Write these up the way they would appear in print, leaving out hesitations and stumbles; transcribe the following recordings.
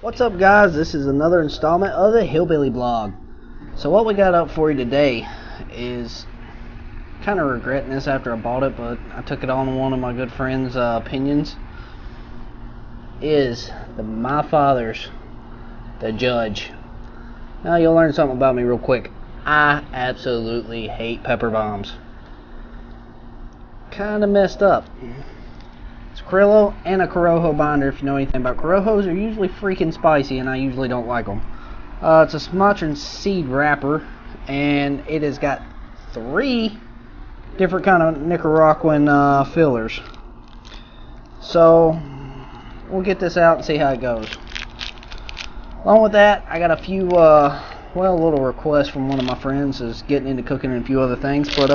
What's up, guys? This is another installment of the Hillbilly Blog. So what we got up for you today is kind of regretting this after I bought it, but I took it on one of my good friends' opinions. Is my father's the Judge. Now you'll learn something about me real quick. I absolutely hate pepper bombs. Kind of messed up. It's Criollo and a Corojo binder. If you know anything about Corojos, they're usually freaking spicy, and I usually don't like them. It's a Sumatran seed wrapper, and it has got 3 different kind of Nicaraguan fillers. So we'll get this out and see how it goes. Along with that, I got a few little requests from one of my friends is getting into cooking and a few other things, but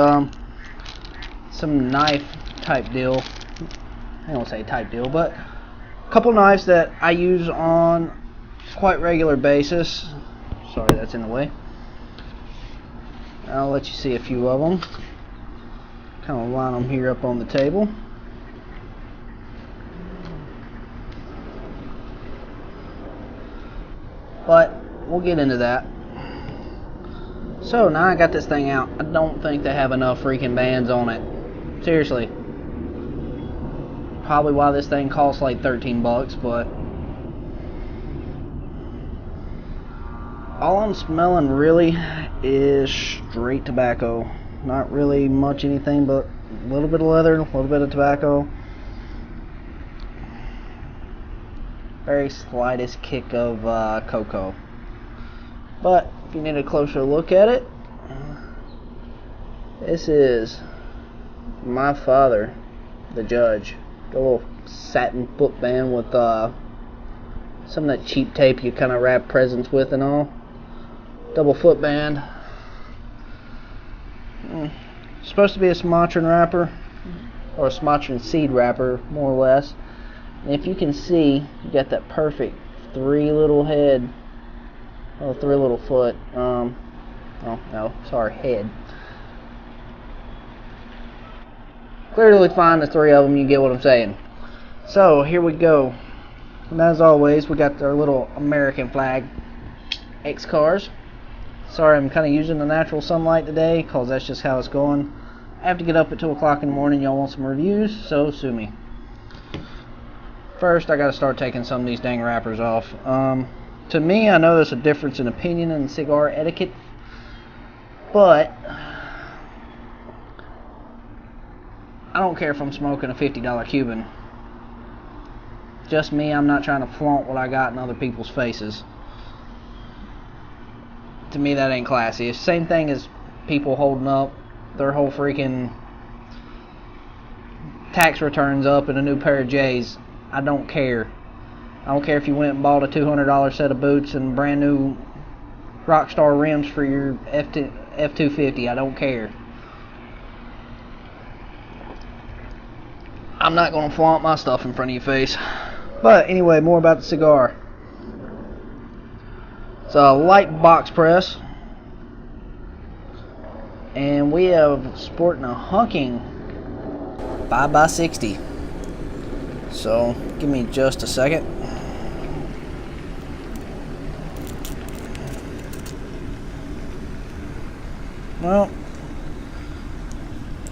some knife type deal. I don't say type deal, but a couple knives that I use on quite regular basis. Sorry, that's in the way. I'll let you see a few of them. Kind of line them here up on the table. But we'll get into that. So now I got this thing out. I don't think they have enough freaking bands on it. Seriously. Probably why this thing costs like 13 bucks, but all I'm smelling really is straight tobacco. Not really much anything but a little bit of leather, a little bit of tobacco. Very slightest kick of cocoa. But if you need a closer look at it, this is my father, the Judge. A little satin footband with some of that cheap tape you kind of wrap presents with and all. Double footband. Supposed to be a Sumatran wrapper, or a Sumatran seed wrapper, more or less. And if you can see, you got that perfect 3 little head, 3 little foot. Head. Clearly find the 3 of them, you get what I'm saying. So here we go. And as always, we got our little American flag X cars. Sorry, I'm kind of using the natural sunlight today because that's just how it's going. I have to get up at 2 o'clock in the morning. Y'all want some reviews, so sue me. First, I got to start taking some of these dang wrappers off. To me, I know there's a difference in opinion in cigar etiquette, but I don't care if I'm smoking a $50 Cuban. Just me, I'm not trying to flaunt what I got in other people's faces. To me, that ain't classy. It's the same thing as people holding up their whole freaking tax returns up in a new pair of J's. I don't care. I don't care if you went and bought a $200 set of boots and brand new Rockstar rims for your F-250. I don't care. I'm not going to flaunt my stuff in front of your face. But anyway, more about the cigar. It's a light box press. And we have sporting a hunking 5x60. So, give me just a second. Well,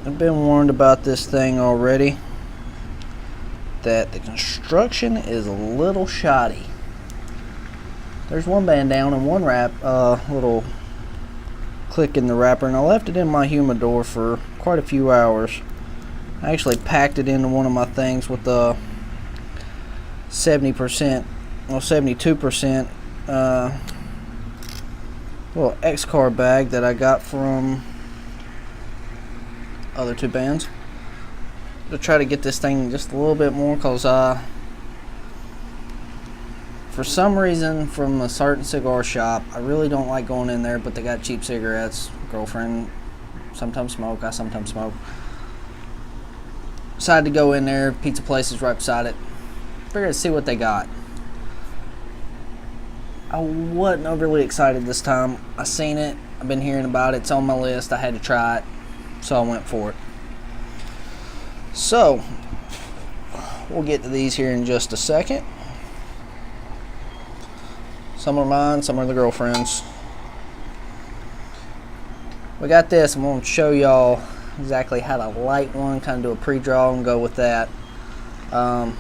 I've been warned about this thing already, that the construction is a little shoddy. There's one band down and one little click in the wrapper, and I left it in my humidor for quite a few hours. I actually packed it into one of my things with the 72% little X-Car bag that I got from other 2 bands, to try to get this thing just a little bit more, because for some reason from a certain cigar shop, I really don't like going in there, but they got cheap cigarettes. Girlfriend sometimes smoke, I sometimes smoke. Decided to go in there, pizza place is right beside it. Figured to see what they got. I wasn't overly excited this time. I seen it, I've been hearing about it, it's on my list, I had to try it, so I went for it. So, we'll get to these here in just a second. Some are mine, some are the girlfriend's. We got this. I'm going to show y'all exactly how to light one, kind of do a pre-draw and go with that. I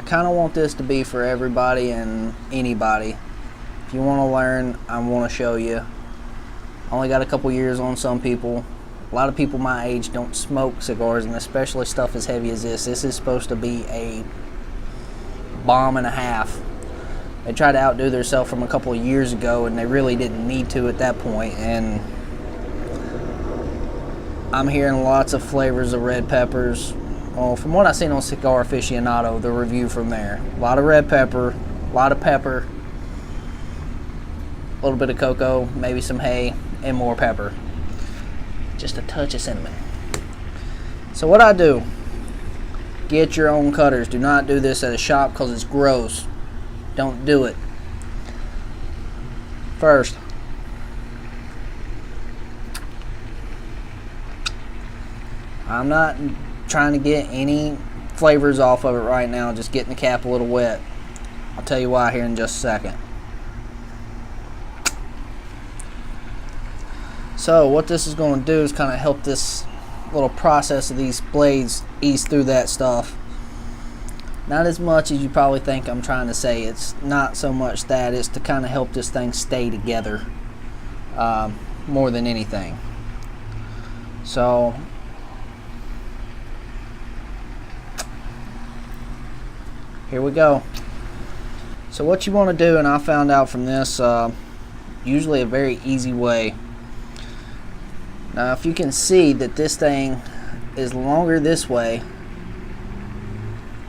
kind of want this to be for everybody and anybody. If you want to learn, I want to show you. I only got a couple years on some people. A lot of people my age don't smoke cigars, and especially stuff as heavy as this. This is supposed to be a bomb and a half. They tried to outdo themselves from a couple of years ago, and they really didn't need to at that point. And I'm hearing lots of flavors of red peppers. Well, from what I've seen on Cigar Aficionado, the review from there. A lot of red pepper, a lot of pepper, a little bit of cocoa, maybe some hay, and more pepper. Just a touch of cinnamon. So what I do, get your own cutters. Do not do this at a shop because it's gross. Don't do it. First, I'm not trying to get any flavors off of it right now, just getting the cap a little wet. I'll tell you why here in just a second. So what this is going to do is kind of help this little process of these blades ease through that stuff. Not as much as you probably think I'm trying to say. It's not so much that. It's to kind of help this thing stay together more than anything. So here we go. So what you want to do, and I found out from this, usually a very easy way. Now if you can see that this thing is longer this way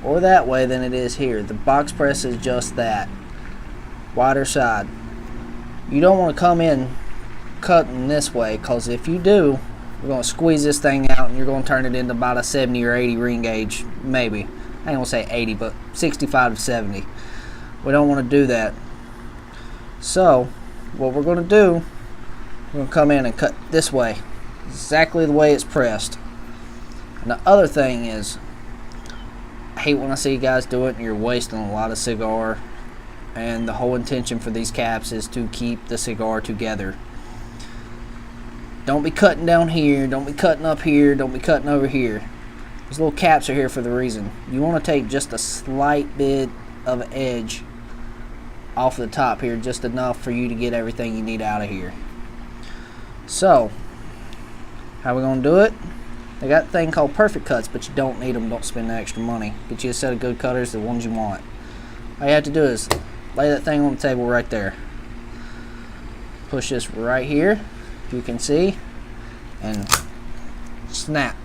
or that way than it is here. The box press is just that. Wider side. You don't want to come in cutting this way, because if you do, you're going to squeeze this thing out and you're going to turn it into about a 70 or 80 ring gauge, maybe. I ain't going to say 80, but 65 to 70. We don't want to do that. So what we're going to do, we're going to come in and cut this way, exactly the way it's pressed. And the other thing is, I hate when I see you guys do it and you're wasting a lot of cigar, and the whole intention for these caps is to keep the cigar together. Don't be cutting down here, don't be cutting up here, don't be cutting over here. These little caps are here for the reason. You want to take just a slight bit of edge off the top here, just enough for you to get everything you need out of here. So how we gonna do it? They got a thing called perfect cuts, but you don't need them. Don't spend the extra money. Get you a set of good cutters, the ones you want. All you have to do is lay that thing on the table right there. Push this right here, if you can see, and snap.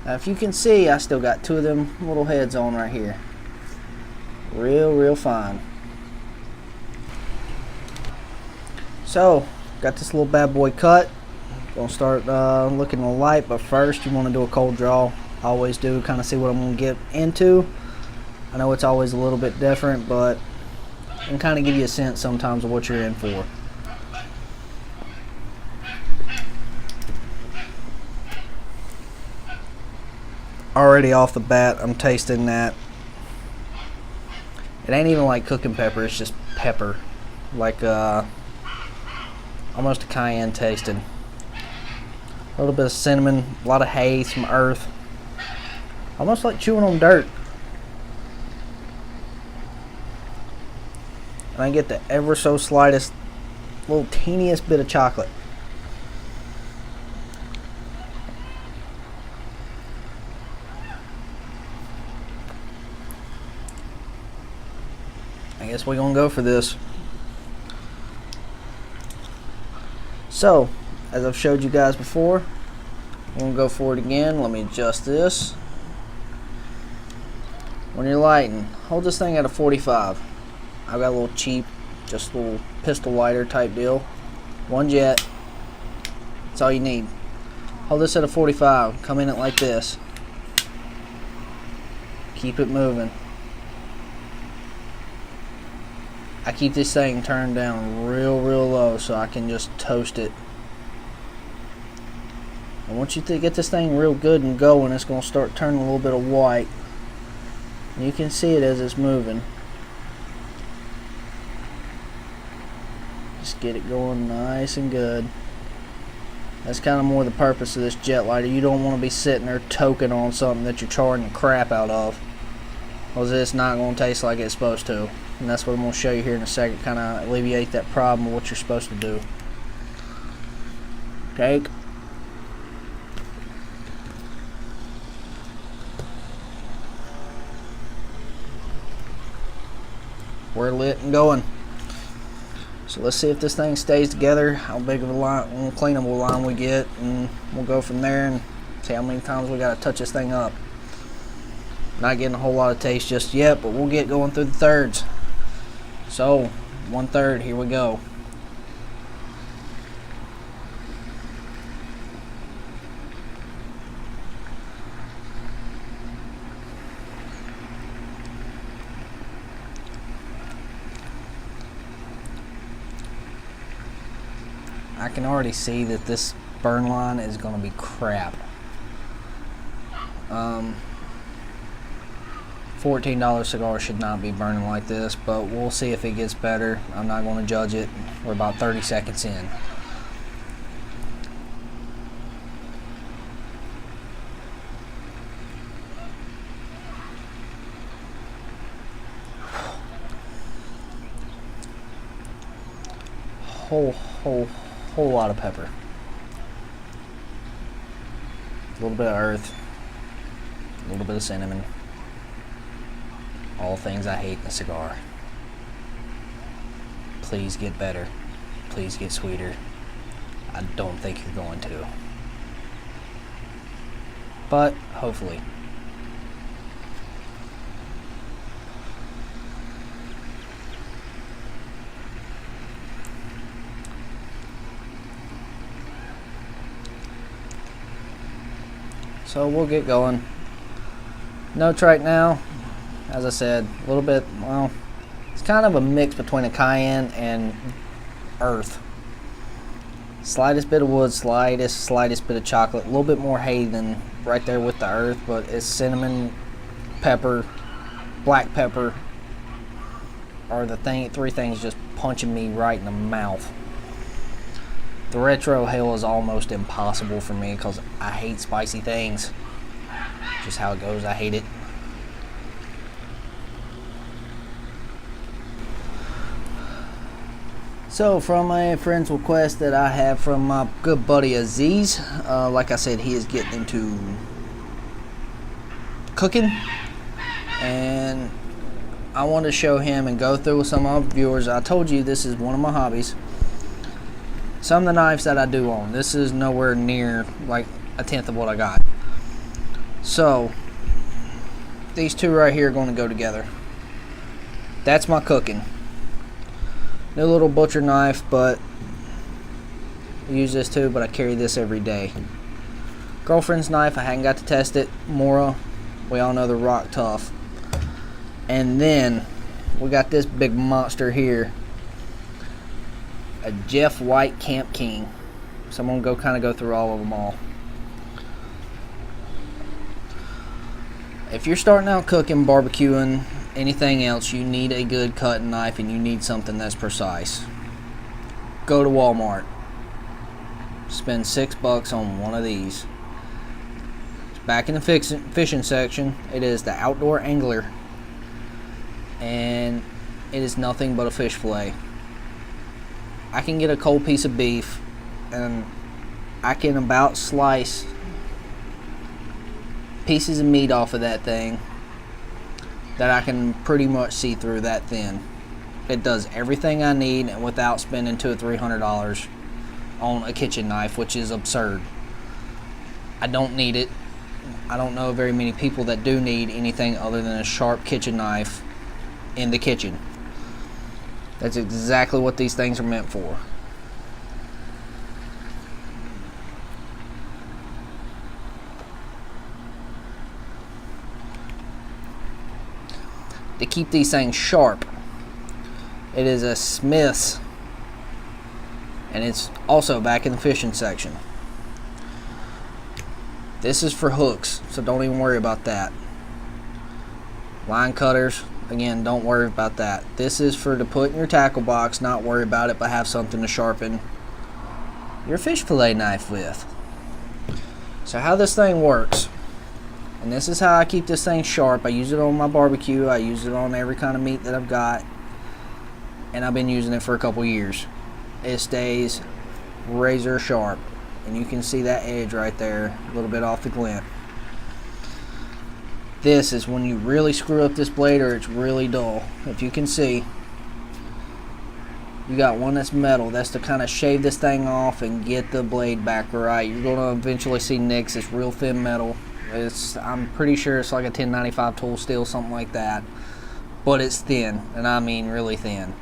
Now if you can see, I still got two of them little heads on right here. Real fine. So got this little bad boy cut. Gonna start looking at the light, but first you want to do a cold draw. I always do, kind of see what I'm gonna get into. I know it's always a little bit different, but I can kind of give you a sense sometimes of what you're in for. Already off the bat, I'm tasting that. It ain't even like cooking pepper, it's just pepper. Like almost a cayenne tasting. A little bit of cinnamon, a lot of hay, some earth. Almost like chewing on dirt. And I get the ever so slightest, little teeniest bit of chocolate. I guess we're gonna go for this. So, as I've showed you guys before, I'm going to go for it again. Let me adjust this. When you're lighting, hold this thing at a 45. I've got a little cheap, just a little pistol lighter type deal. One jet. That's all you need. Hold this at a 45. Come in it like this. Keep it moving. I keep this thing turned down real low so I can just toast it. And once you get this thing real good and going, it's going to start turning a little bit of white. And you can see it as it's moving. Just get it going nice and good. That's kind of more the purpose of this jet lighter. You don't want to be sitting there toking on something that you're charring the crap out of, because it's not going to taste like it's supposed to. And that's what I'm going to show you here in a second, kind of alleviate that problem of what you're supposed to do. Take. We're lit and going. So let's see if this thing stays together, how big of a line, cleanable line we get, and we'll go from there and see how many times we got to touch this thing up. Not getting a whole lot of taste just yet, but we'll get going through the thirds. So 1/3, here we go. I can already see that this burn line is going to be crap. $14 cigar should not be burning like this, but we'll see if it gets better. I'm not going to judge it. We're about 30 seconds in. Whole lot of pepper. A little bit of earth. A little bit of cinnamon. All things I hate in a cigar. Please get better. Please get sweeter. I don't think you're going to. But hopefully. So we'll get going. Notes right now, as I said, a little bit, well, it's kind of a mix between a cayenne and earth. Slightest bit of wood, slightest bit of chocolate, a little bit more hay than right there with the earth, but it's cinnamon, pepper, black pepper, are the three things just punching me right in the mouth. The retro hill is almost impossible for me because I hate spicy things. Just how it goes, I hate it. So from a friend's request that I have from my good buddy Aziz, like I said, he is getting into cooking, and I want to show him and go through with some of my viewers. I told you this is one of my hobbies. Some of the knives that I do own, this is nowhere near like 1/10 of what I got. So these two right here are going to go together. That's my cooking. New little butcher knife, but I use this too, but I carry this every day. Girlfriend's knife, I hadn't got to test it. Mora, we all know they're rock tough. And then we got this big monster here, a Jeff White Camp King. So I'm gonna kind of go through all of them all. If you're starting out cooking, barbecuing, anything else, you need a good cutting knife and you need something that's precise. Go to Walmart. Spend $6 on one of these. It's back in the fishing section. It is the Outdoor Angler, and it is nothing but a fish fillet. I can get a cold piece of beef and I can about slice pieces of meat off of that thing that I can pretty much see through that thin. It does everything I need and without spending $200 or $300 on a kitchen knife, which is absurd. I don't need it. I don't know very many people that do need anything other than a sharp kitchen knife in the kitchen. That's exactly what these things are meant for. To keep these things sharp, it is a Smith's, and it's also back in the fishing section. This is for hooks, so don't even worry about that. Line cutters, again, don't worry about that. This is for to put in your tackle box, not worry about it, but have something to sharpen your fish fillet knife with. So how this thing works, and this is how I keep this thing sharp. I use it on my barbecue, I use it on every kind of meat that I've got, and I've been using it for a couple years. It stays razor sharp, and you can see that edge right there, a little bit off the glint. This is when you really screw up this blade, or it's really dull. If you can see, you got one that's metal. That's to kind of shave this thing off and get the blade back right. You're going to eventually see nicks. It's real thin metal. I'm pretty sure it's like a 1095 tool steel, something like that. But it's thin, and I mean really thin.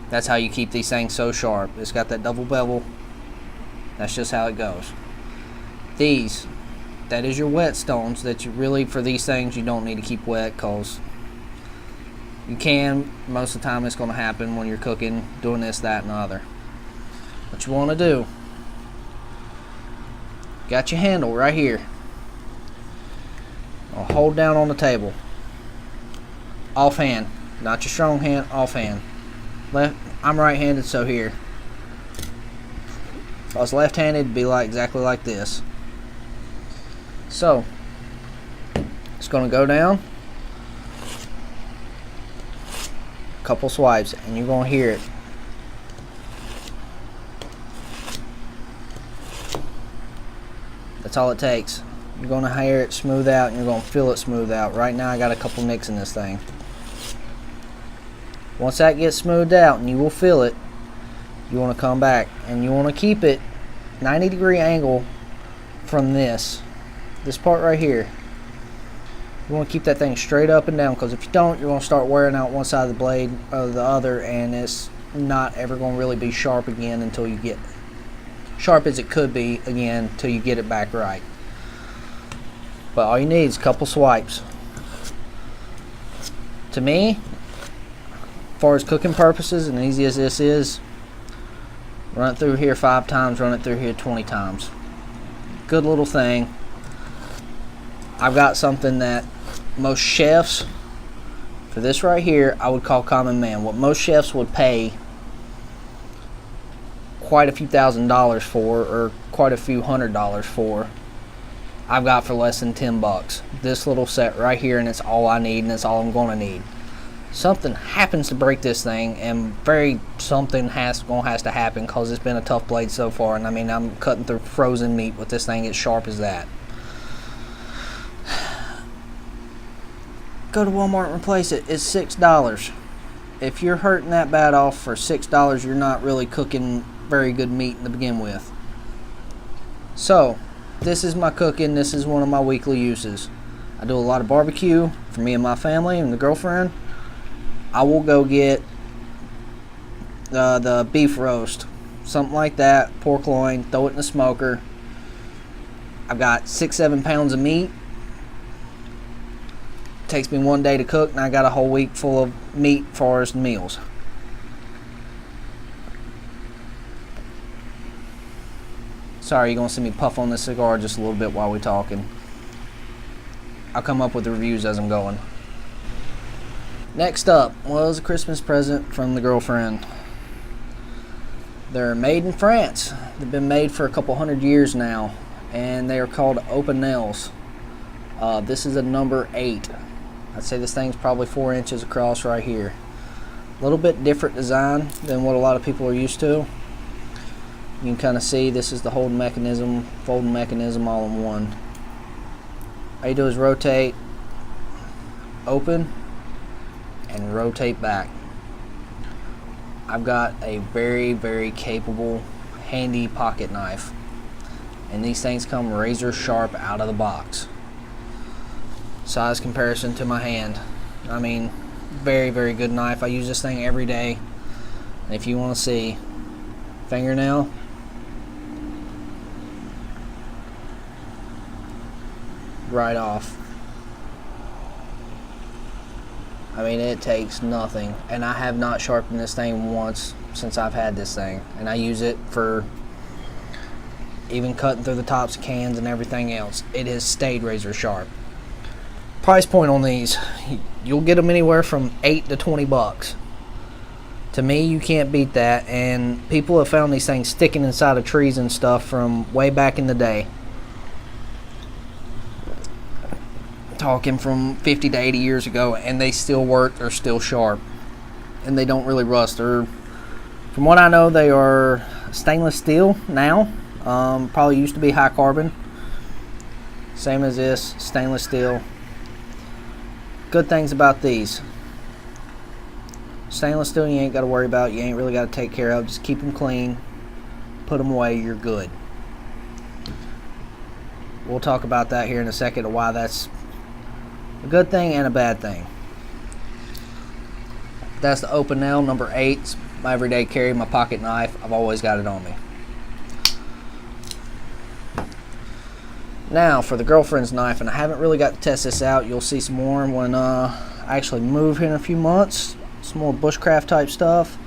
That's how you keep these things so sharp. It's got that double bevel. That's just how it goes. That is your whetstones that you really, for these things, you don't need to keep wet, because you can, most of the time it's going to happen when you're cooking, doing this, that, and the other. What you want to do, got your handle right here. I'll hold down on the table. Offhand, not your strong hand, offhand. I'm right-handed, so here. If I was left-handed, it'd be exactly like this. So, it's going to go down. A couple swipes, and you're going to hear it. That's all it takes. You're going to hear it smooth out, and you're going to feel it smooth out. Right now, I got a couple nicks in this thing. Once that gets smoothed out, and you will feel it, you want to come back, and you want to keep it 90-degree angle from this part right here. You want to keep that thing straight up and down, because if you don't, you're going to start wearing out one side of the blade or the other, and it's not ever going to really be sharp again until you get sharp as it could be again until you get it back right. But all you need is a couple swipes. To me, as far as cooking purposes, and easy as this is, run it through here 5 times, run it through here 20 times. Good little thing. I've got something that most chefs, for this right here, I would call common man. What most chefs would pay quite a few $1,000s for, or quite a few $100s for, I've got for less than $10. This little set right here, and it's all I need, and it's all I'm going to need. Something happens to break this thing, and something has to happen, because it's been a tough blade so far. And I mean, I'm cutting through frozen meat with this thing as sharp as that. Go to Walmart and replace it. It's $6. If you're hurting that bad off for $6, you're not really cooking very good meat to begin with. So, this is my cooking. This is one of my weekly uses. I do a lot of barbecue for me and my family and the girlfriend. I will go get the beef roast, something like that, pork loin, throw it in the smoker. I've got 6-7 pounds of meat. Takes me 1 day to cook, and I got a whole week full of meat for as meals. Sorry, you're going to see me puff on this cigar just a little bit while we're talking. I'll come up with the reviews as I'm going. Next up was a Christmas present from the girlfriend. They're made in France. They've been made for a couple hundred years now, and they are called open nails. This is a number 8. I'd say this thing's probably 4 inches across right here. A little bit different design than what a lot of people are used to. You can kind of see this is the holding mechanism, folding mechanism all in one. All you do is rotate, open, and rotate back. I've got a very, very capable, handy pocket knife, and these things come razor sharp out of the box. Size comparison to my hand. I mean, very, very good knife. I use this thing every day. And if you want to see, fingernail, right off. I mean, it takes nothing, and I have not sharpened this thing once since I've had this thing, and I use it for even cutting through the tops of cans and everything else. It has stayed razor sharp. Price point on these, you'll get them anywhere from $8 to $20. To me, you can't beat that, and people have found these things sticking inside of trees and stuff from way back in the day. Talking from 50 to 80 years ago, and they still work. They're still sharp, and they don't really rust. From what I know, they are stainless steel now. Probably used to be high carbon. Same as this, stainless steel. Good things about these. Stainless steel you ain't got to worry about. You ain't really got to take care of. Just keep them clean. Put them away. You're good. We'll talk about that here in a second of why that's a good thing and a bad thing. That's the Open Nail number 8. It's my everyday carry, my pocket knife. I've always got it on me. Now for the girlfriend's knife, and I haven't really got to test this out. You'll see some more when I actually move here in a few months. Some more bushcraft type stuff.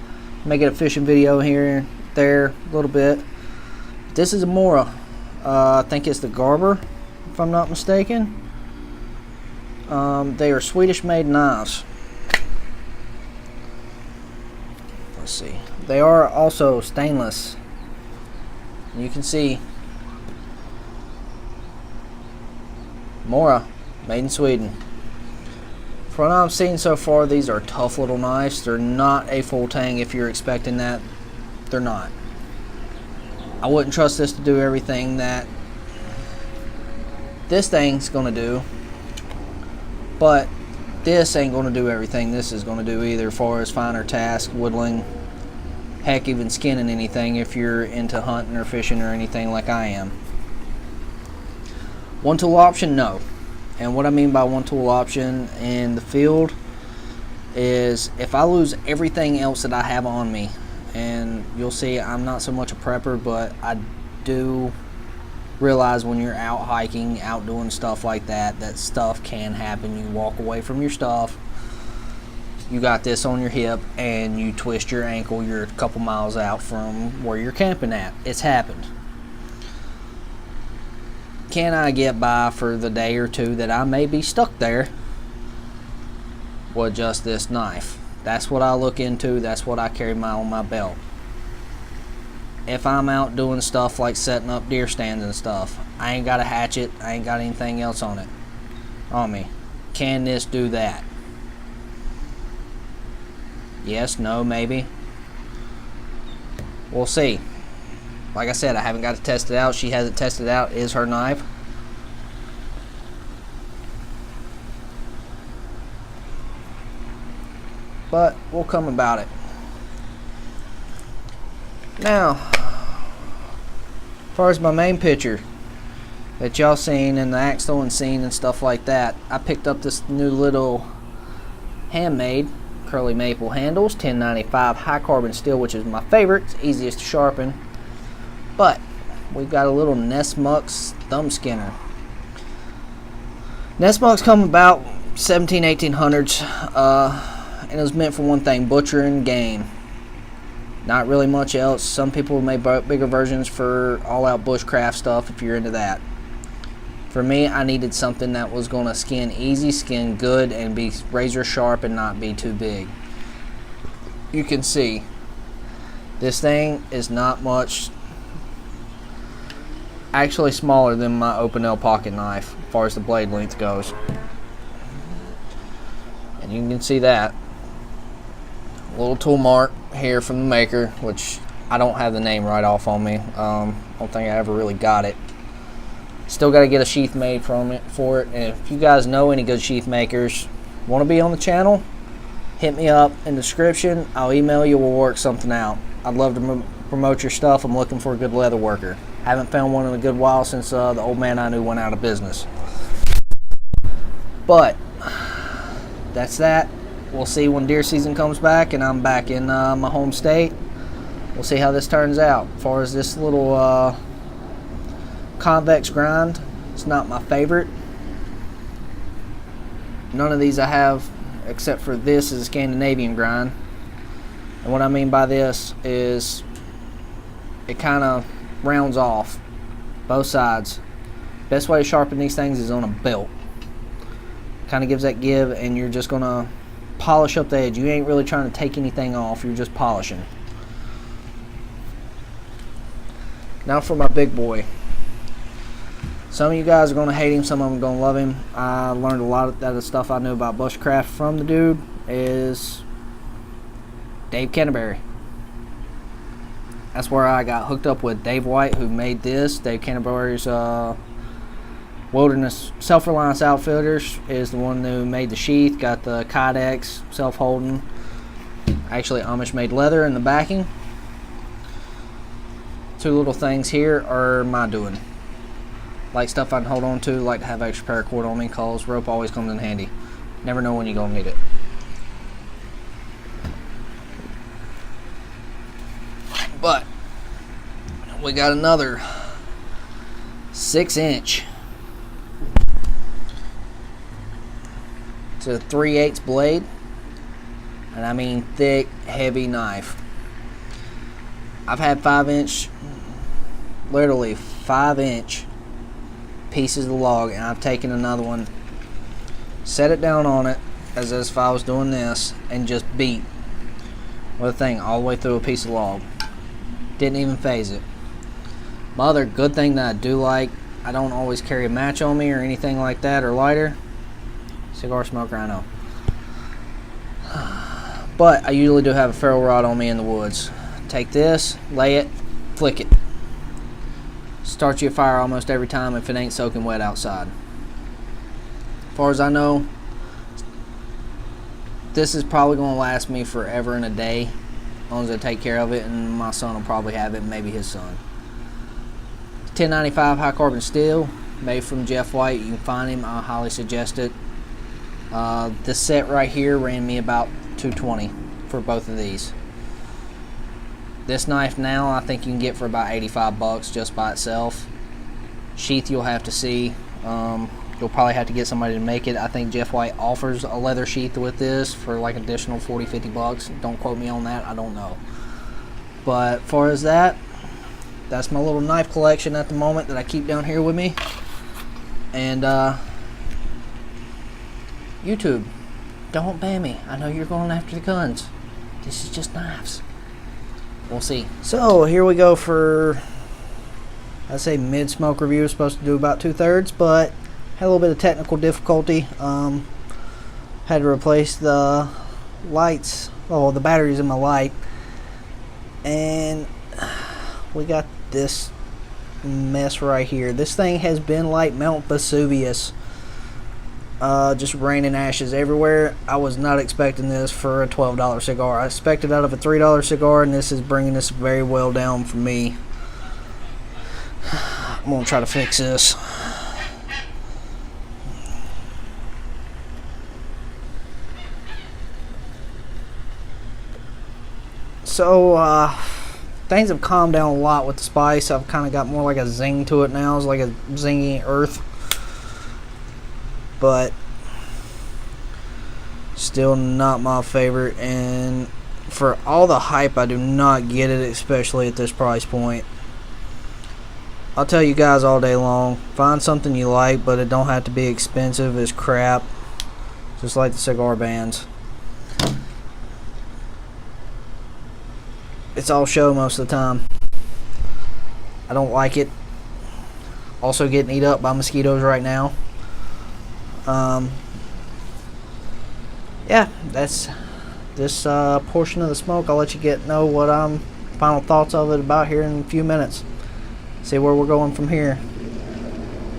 May get a fishing video here, there, a little bit. This is a Mora. I think it's the Garber, if I'm not mistaken. They are Swedish made knives. Let's see. They are also stainless. You can see Mora, made in Sweden. From what I've seen so far, these are tough little knives. They're not a full tang if you're expecting that. They're not. I wouldn't trust this to do everything that this thing's going to do. But this ain't going to do everything this is going to do either, as far as finer tasks, whittling, heck, even skinning anything if you're into hunting or fishing or anything like I am. One tool option, no. And what I mean by one tool option in the field is if I lose everything else that I have on me, and you'll see I'm not so much a prepper, but I do realize when you're out hiking, out doing stuff like that, that stuff can happen. You walk away from your stuff, you got this on your hip, and you twist your ankle. You're a couple miles out from where you're camping at. It's happened. Can I get by for the day or two that I may be stuck there with just this knife? That's what I look into. That's what I carry on my belt. If I'm out doing stuff like setting up deer stands and stuff, I ain't got a hatchet, I ain't got anything else on me. Can this do that? Yes, no, maybe. We'll see. Like I said, I haven't got to test it out. She hasn't tested it out. It is her knife. But we'll come about it. Now, as far as my main picture that y'all seen and the axe throwing scene and stuff like that, I picked up this new little handmade curly maple handles, 1095 high carbon steel, which is my favorite. It's easiest to sharpen. But we've got a little Nessmucks thumb skinner. Nessmucks come about 1800s, and it was meant for one thing: butchering game. Not really much else. Some people made bigger versions for all-out bushcraft stuff if you're into that. For me, I needed something that was going to skin easy, skin good, and be razor sharp and not be too big. You can see this thing is not much. Actually smaller than my Open Nail pocket knife as far as the blade length goes. And you can see that. A little tool mark here from the maker, which I don't have the name right off on me. Don't think I ever really got it. Still got to get a sheath made for it. And if you guys know any good sheath makers, want to be on the channel, hit me up in the description. I'll email you. We'll work something out. I'd love to promote your stuff. I'm looking for a good leather worker. Haven't found one in a good while since the old man I knew went out of business. But that's that. We'll see when deer season comes back and I'm back in my home state. We'll see how this turns out. As far as this little convex grind, it's not my favorite. None of these I have except for this is a Scandinavian grind. And what I mean by this is it kind of rounds off both sides. Best way to sharpen these things is on a belt. Kind of gives that give, and you're just going to polish up the edge. You ain't really trying to take anything off. You're just polishing. Now for my big boy. Some of you guys are going to hate him. Some of them are going to love him. I learned a lot of that stuff I knew about bushcraft from the dude is Dave Canterbury. That's where I got hooked up with Dave White, who made this. Dave Canterbury's Wilderness Self-Reliance Outfitters is the one who made the sheath, got the Kydex self-holding. Actually, Amish made leather in the backing. Two little things here are my doing. Like stuff I can hold on to, like to have extra paracord on me, cause rope always comes in handy. Never know when you're gonna need it. But we got another 6-inch. It's a 3/8 blade, and I mean thick, heavy knife. I've had 5-inch, literally 5-inch pieces of log, and I've taken another one, set it down on it as if I was doing this, and just beat with a thing all the way through a piece of log. Didn't even phase it. My other good thing that I do like, I don't always carry a match on me or anything like that, or lighter. Cigar smoker, I know. But I usually do have a ferro rod on me in the woods. Take this, lay it, flick it. Starts you a fire almost every time if it ain't soaking wet outside. As far as I know, this is probably going to last me forever and a day, as long as I take care of it, and my son will probably have it, maybe his son. 1095 high carbon steel, made from Jeff White. You can find him. I highly suggest it. This set right here ran me about $220 for both of these. This knife now I think you can get for about $85 just by itself. Sheath you'll have to see. You'll probably have to get somebody to make it. I think Jeff White offers a leather sheath with this for like additional $40-50. Don't quote me on that, I don't know. But as far as that, that's my little knife collection at the moment that I keep down here with me. And YouTube, don't ban me. I know you're going after the guns. This is just knives. We'll see. So here we go for, I'd say mid-smoke review. Supposed to do about 2/3, but had a little bit of technical difficulty. Had to replace the lights, the batteries in my light, and we got this mess right here. This thing has been like Mount Vesuvius. Just raining ashes everywhere. I was not expecting this for a $12 cigar. I expected out of a $3 cigar, and this is bringing this very well down for me. I'm gonna try to fix this. So things have calmed down a lot with the spice. I've kind of got more like a zing to it now. It's like a zingy earth, but still not my favorite. And for all the hype, I do not get it, especially at this price point. I'll tell you guys all day long, find something you like, but it don't have to be expensive as crap, just like the cigar bands. It's all show most of the time. I don't like it. Also getting eat up by mosquitoes right now. Yeah, that's this portion of the smoke. I'll let you know what I'm final thoughts of it about here in a few minutes. See where we're going from here.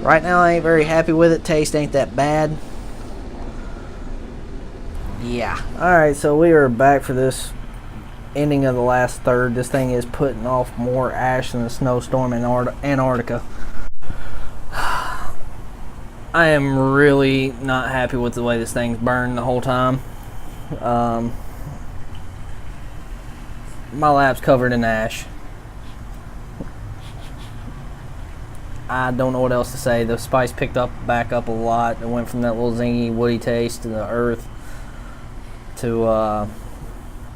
Right now I ain't very happy with it. Taste ain't that bad. Yeah. Alright, so we are back for this ending of the last third. This thing is putting off more ash than a snowstorm in Antarctica. I am really not happy with the way this thing's burned the whole time. My lap's covered in ash. I don't know what else to say. The spice picked back up a lot. It went from that little zingy woody taste to the earth to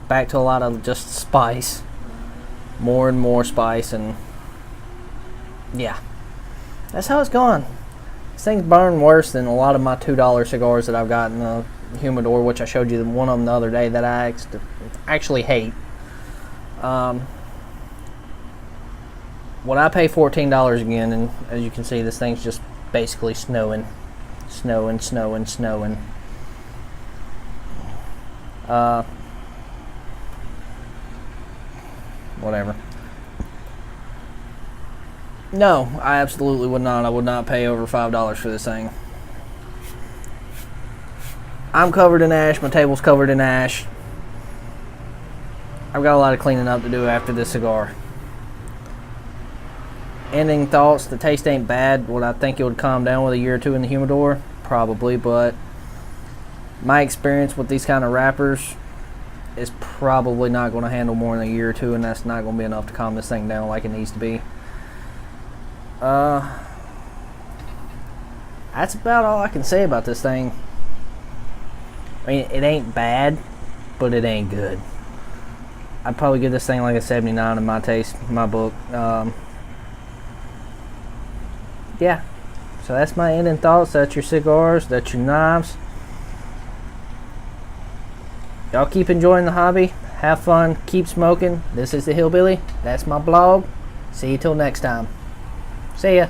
back to a lot of just spice, more and more spice, and yeah, that's how it's going. This thing's burned worse than a lot of my $2 cigars that I've got in the humidor, which I showed you one of them the other day that I actually hate. What I pay $14 again, and as you can see, this thing's just basically snowing. Whatever. No, I absolutely would not. I would not pay over $5 for this thing. I'm covered in ash. My table's covered in ash. I've got a lot of cleaning up to do after this cigar. Ending thoughts, the taste ain't bad. Would I think it would calm down with a year or two in the humidor? Probably, but my experience with these kind of wrappers is probably not going to handle more than a year or two, and that's not going to be enough to calm this thing down like it needs to be. That's about all I can say about this thing. I mean, it ain't bad, but it ain't good. I'd probably give this thing like a 79 in my taste, in my book. Yeah, so that's my ending thoughts. That's your cigars, that's your knives. Y'all keep enjoying the hobby, have fun, keep smoking. This is the Hillbilly, that's my blog. See you till next time. See ya.